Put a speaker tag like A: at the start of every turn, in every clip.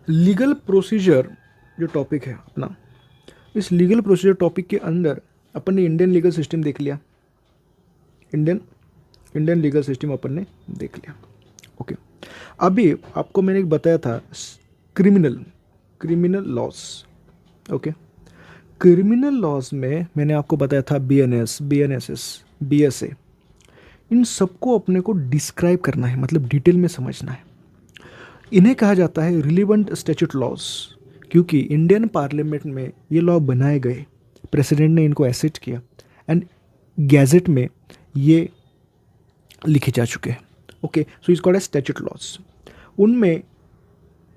A: Legal procedure जो topic है अपना, इस लीगल प्रोसीजर टॉपिक के अंदर अपन ने इंडियन लीगल सिस्टम देख लिया। इंडियन इंडियन लीगल सिस्टम अपन ने देख लिया। ओके, अभी आपको मैंने एक बताया था criminal criminal laws. Okay, criminal laws में मैंने आपको बताया था बीएनएस, बीएनएसएस, बीएसए, इन सबको अपने को डिस्क्राइब करना है, मतलब डिटेल में समझना है। इन्हें कहा जाता है रिलीवेंट स्टैट्यूट लॉज, क्योंकि इंडियन पार्लियामेंट में ये लॉ बनाए गए, प्रेसिडेंट ने इनको एसेट किया एंड गैजेट में ये लिखे जा चुके हैं। Okay, so is called as statute laws. उनमें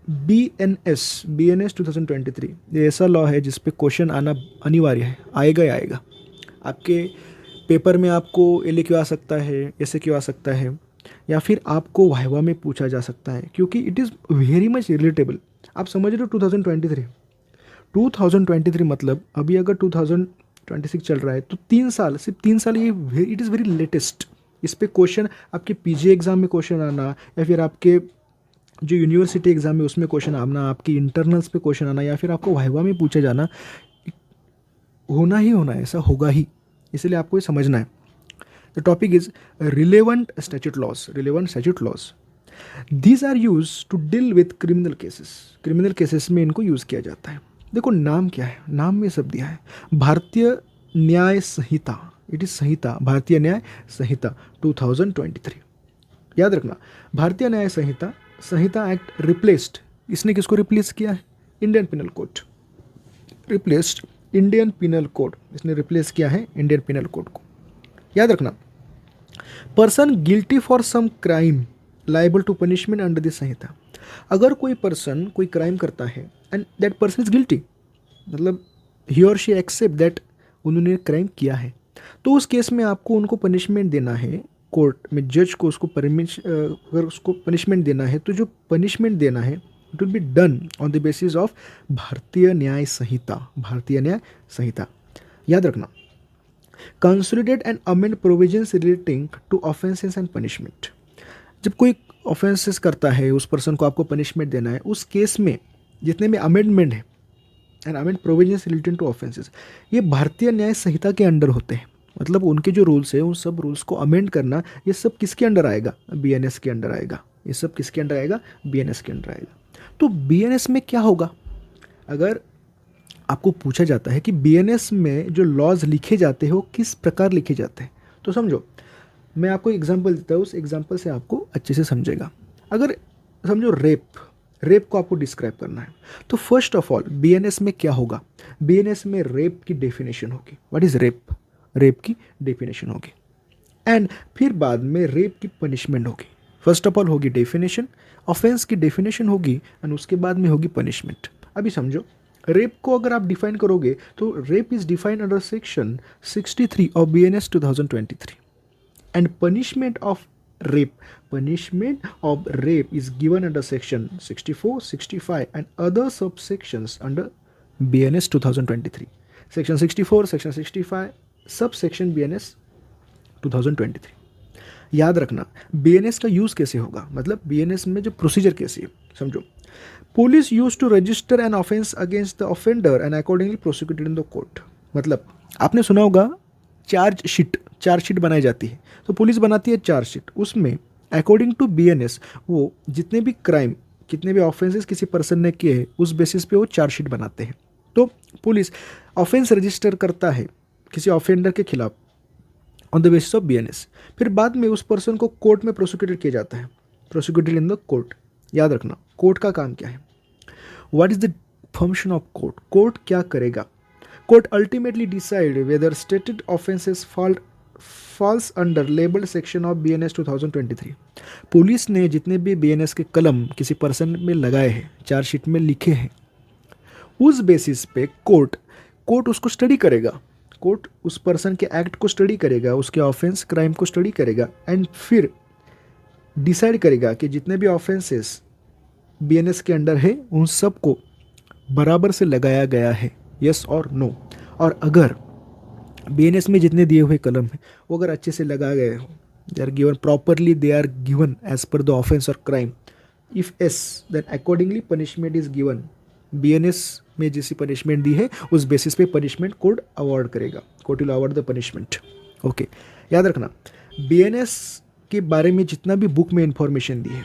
A: बी एन एस 2023 ये ऐसा लॉ है जिस पे क्वेश्चन आना अनिवार्य है, आएगा ही आएगा। आपके पेपर में आपको एल क्यों आ सकता है, ऐसे क्यों आ सकता है, या फिर आपको वाइवा में पूछा जा सकता है, क्योंकि it is very much relatable. आप समझ रहे हो 2023 मतलब अभी अगर 2026 चल रहा है तो 3 साल, सिर्फ 3 साल, ये इट इज़ वेरी लेटेस्ट। इस पे क्वेश्चन आपके पीजी एग्ज़ाम में क्वेश्चन आना, या फिर आपके जो यूनिवर्सिटी एग्ज़ाम है उसमें क्वेश्चन आना, आपकी इंटरनल्स पे क्वेश्चन आना, या फिर आपको वाइवा में पूछा जाना, होना ही होना है, ऐसा होगा ही। इसलिए आपको ये समझना है। The topic is relevant statute laws. Relevant statute laws, these are use to deal with criminal cases. Criminal cases में इनको यूज़ किया जाता है। देखो नाम क्या है, नाम में सब दिया है, भारतीय न्याय संहिता। इट इज संहिता, भारतीय न्याय संहिता 2023। याद रखना, भारतीय न्याय संहिता, संहिता एक्ट रिप्लेस्ड, इसने किसको रिप्लेस किया है? Indian penal code. Replaced Indian penal code, इसने रिप्लेस किया है इंडियन पिनल कोड को। याद रखना, person guilty for some crime liable to punishment under this Sanhita. अगर कोई पर्सन कोई क्राइम करता है and that person is guilty, मतलब ही और शी एक्सेप्ट दैट उन्होंने क्राइम किया है, तो उस केस में आपको उनको पनिशमेंट देना है। कोर्ट में जज को उसको अगर उसको पनिशमेंट देना है तो जो पनिशमेंट देना है it will be done on the basis of Bharatiya Nyaya Sanhita. Bharatiya Nyaya Sanhita, याद रखना, consolidate and amend provisions relating to offences and punishment. जब कोई ऑफेंसेस करता है, उस पर्सन को आपको पनिशमेंट देना है, उस केस में जितने भी अमेंडमेंट है and amend provisions related to offences, ये भारतीय न्याय संहिता के अंडर होते हैं। मतलब उनके जो रूल्स है उन सब रूल्स को अमेंड करना, ये सब किसके अंडर आएगा? बीएनएस के अंडर आएगा। ये सब किसके अंडर आएगा? बीएनएस के अंडर आएगा। तो बीएनएस में क्या होगा? अगर आपको पूछा जाता है कि बीएनएस में जो लॉज लिखे जाते हैं वो किस प्रकार लिखे जाते हैं, तो समझो, मैं आपको एग्जांपल देता हूँ, उस एग्जांपल से आपको अच्छे से समझेगा। अगर समझो रेप को आपको डिस्क्राइब करना है, तो फर्स्ट ऑफ ऑल बीएनएस में क्या होगा? बीएनएस में रेप की डेफिनेशन होगी। What is rape? रेप की डेफिनेशन होगी, एंड फिर बाद में रेप की पनिशमेंट होगी। फर्स्ट ऑफ ऑल होगी डेफिनेशन, ऑफेंस की डेफिनेशन होगी, एंड उसके बाद में होगी पनिशमेंट। अभी समझो, रेप को अगर आप डिफाइन करोगे तो rape is defined under section 63 of BNS 2023, and punishment of rape is given under section 64, 65 and other subsections under BNS 2023. Section 64, section 65, subsection BNS 2023। याद रखना, BNS का यूज़ कैसे होगा, मतलब BNS में जो प्रोसीजर कैसे है, समझो। Police use to register an offence against the offender and accordingly prosecuted in the court. मतलब आपने सुना होगा चार्जशीट बनाई जाती है, तो पुलिस बनाती है चार्जशीट, उसमें अकॉर्डिंग टू बीएनएस वो जितने भी क्राइम, कितने भी ऑफेंसेस किसी पर्सन ने किए हैं, उस बेसिस पे वो चार्जशीट बनाते हैं। तो पुलिस ऑफेंस रजिस्टर करता है किसी ऑफेंडर के खिलाफ on the basis of BNS, फिर बाद में उस पर्सन को कोर्ट में प्रोसिक्यूटेड किया जाता है, प्रोसिक्यूटेड इन द कोर्ट। याद रखना, कोर्ट का काम क्या है? What is the function of court? Court क्या करेगा? Court ultimately decide whether stated offences falls under labeled section of BNS 2023। Police ने जितने भी BNS के कलम किसी पर्सन में लगाए हैं, चार्जशीट में लिखे हैं, उस बेसिस पे कोर्ट उसको स्टडी करेगा। कोर्ट उस पर्सन के एक्ट को स्टडी करेगा, उसके ऑफेंस क्राइम को स्टडी करेगा, एंड फिर डिसाइड करेगा कि जितने भी ऑफेंसेस BNS के अंडर है उन सब को बराबर से लगाया गया है, यस और नो। और अगर बीएनएस में जितने दिए हुए कलम हैं वो अगर अच्छे से लगाए गए हो, they are given properly, they are given as per the offence और crime, if as then accordingly punishment is given. BNS में जैसी पनिशमेंट दी है उस बेसिस पे पनिशमेंट कोर्ट अवॉर्ड करेगा, court will award the punishment. Okay, याद रखना बीएनएस के बारे में जितना भी बुक में इंफॉर्मेशन दी है,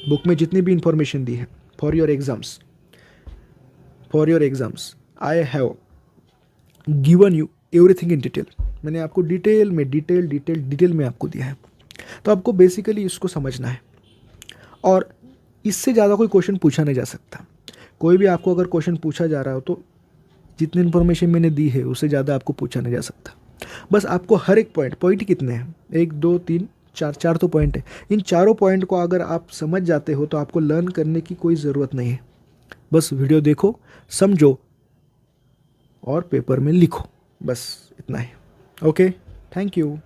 A: बुक में जितनी भी इंफॉर्मेशन दी है for your exams I have given you everything in detail. मैंने आपको डिटेल में आपको दिया है, तो आपको बेसिकली इसको समझना है और इससे ज़्यादा कोई क्वेश्चन पूछा नहीं जा सकता। कोई भी आपको अगर क्वेश्चन पूछा जा रहा हो तो जितनी इन्फॉर्मेशन मैंने दी है उससे ज़्यादा आपको पूछा नहीं जा सकता। बस आपको हर एक पॉइंट कितने हैं, 1 2 3 4 तो पॉइंट है। इन चारों पॉइंट को अगर आप समझ जाते हो तो आपको लर्न करने की कोई ज़रूरत नहीं है। बस वीडियो देखो, समझो और पेपर में लिखो, बस इतना ही। Okay, thank you.